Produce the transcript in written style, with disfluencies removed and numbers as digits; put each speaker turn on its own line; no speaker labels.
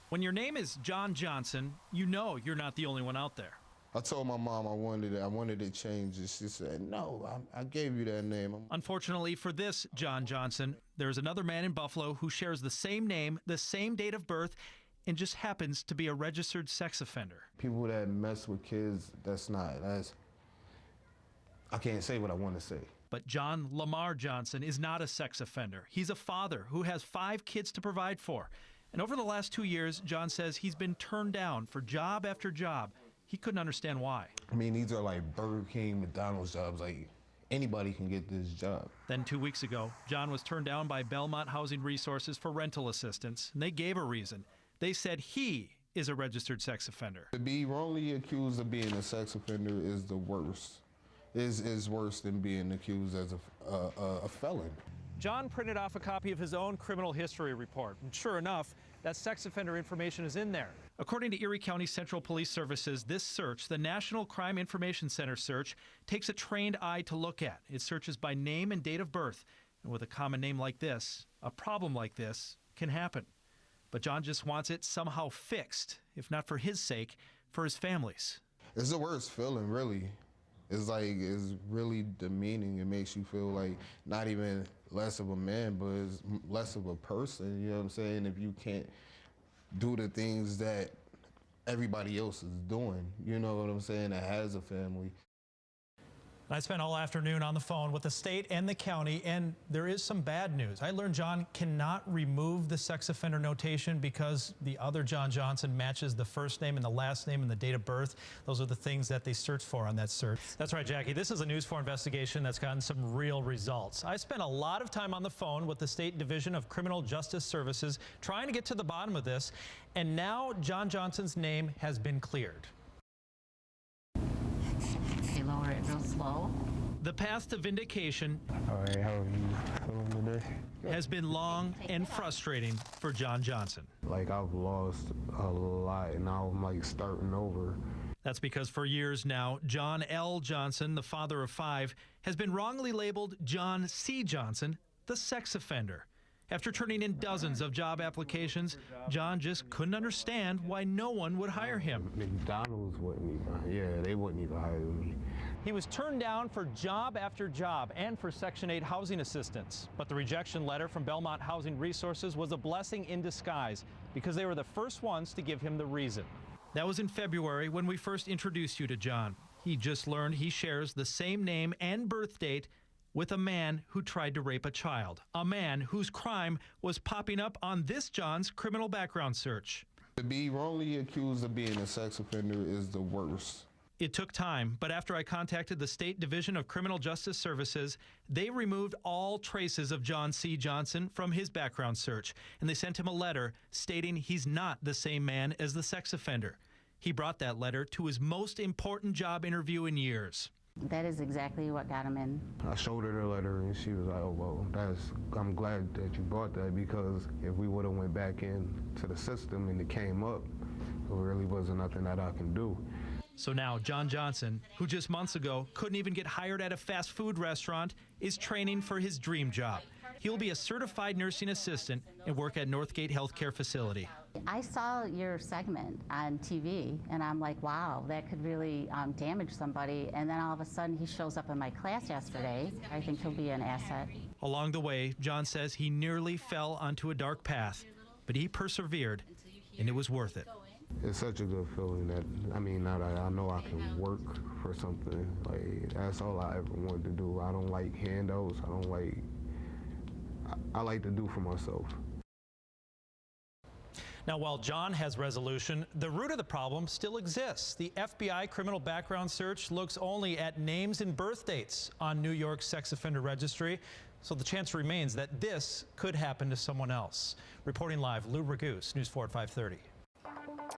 When your name is John Johnson, you know you're not the only one out there.
I told my mom I wanted to change it. She said, no, I gave you that name.
Unfortunately for this John Johnson, there's another man in Buffalo who shares the same name, the same date of birth, and just happens to be a registered sex offender.
People that mess with kids, I can't say what I want to say.
But John Lamar Johnson is not a sex offender. He's a father who has 5 kids to provide for. And over the last 2 years, John says he's been turned down for job after job. He couldn't understand why. I
mean, these are like Burger King, McDonald's jobs. Like, anybody can get this job.
Then 2 weeks ago, John was turned down by Belmont Housing Resources for rental assistance, and they gave a reason. They said he is a registered sex offender.
To be wrongly accused of being a sex offender is the worst. Is worse than being accused as a felon.
John printed off a copy of his own criminal history report, and sure enough, that sex offender information is in there. According to Erie County Central Police Services, this search, the National Crime Information Center search, takes a trained eye to look at. It searches by name and date of birth. And with a common name like this, a problem like this can happen. But John just wants it somehow fixed, if not for his sake, for his family's.
It's the worst feeling, really. It's really demeaning. It makes you feel like not even less of a man, but it's less of a person, you know what I'm saying? If you can't do the things that everybody else is doing, you know what I'm saying, that has a family.
I spent all afternoon on the phone with the state and the county, and there is some bad news. I learned John cannot remove the sex offender notation because the other John Johnson matches the first name and the last name and the date of birth. Those are the things that they search for on that search. That's right, Jackie. This is a News 4 investigation that's gotten some real results. I spent a lot of time on the phone with the State Division of Criminal Justice Services trying to get to the bottom of this, and now John Johnson's name has been cleared.
Lower it real slow.
The path to vindication
how are you feeling today?
has been long and frustrating for John Johnson.
Like, I've lost a lot, and now I'm like starting over.
That's because for years now, John L. Johnson, the father of 5, has been wrongly labeled John C. Johnson, the sex offender. After turning in dozens of job applications, John just couldn't understand why no one would hire him.
McDonald's wouldn't even, they wouldn't even hire me.
He was turned down for job after job and for Section 8 housing assistance. But the rejection letter from Belmont Housing Resources was a blessing in disguise because they were the first ones to give him the reason. That was in February when we first introduced you to John. He just learned he shares the same name and birth date with a man who tried to rape a child, a man whose crime was popping up on this John's criminal background search.
To be wrongly accused of being a sex offender is the worst.
It took time, but after I contacted the State Division of Criminal Justice Services, they removed all traces of John C. Johnson from his background search, and they sent him a letter stating he's not the same man as the sex offender. He brought that letter to his most important job interview in years.
That is exactly what got him in.
I showed her the letter, and she was like, oh, well, I'm glad that you brought that, because if we would have went back into the system and it came up, there really wasn't nothing that I can do.
So now John Johnson, who just months ago couldn't even get hired at a fast food restaurant, is training for his dream job. He'll be a certified nursing assistant and work at Northgate Healthcare Facility.
I saw your segment on TV, and I'm like, wow, that could really damage somebody. And then all of a sudden, he shows up in my class yesterday. I think he'll be an asset.
Along the way, John says he nearly fell onto a dark path, but he persevered, and it was worth it.
It's such a good feeling that, now that I know I can work for something, like, that's all I ever wanted to do. I don't like handouts. I like to do for myself.
Now, while John has resolution, the root of the problem still exists. The FBI criminal background search looks only at names and birth dates on New York's sex offender registry, so the chance remains that this could happen to someone else. Reporting live, Lou Raguse, News 4 at 5:30.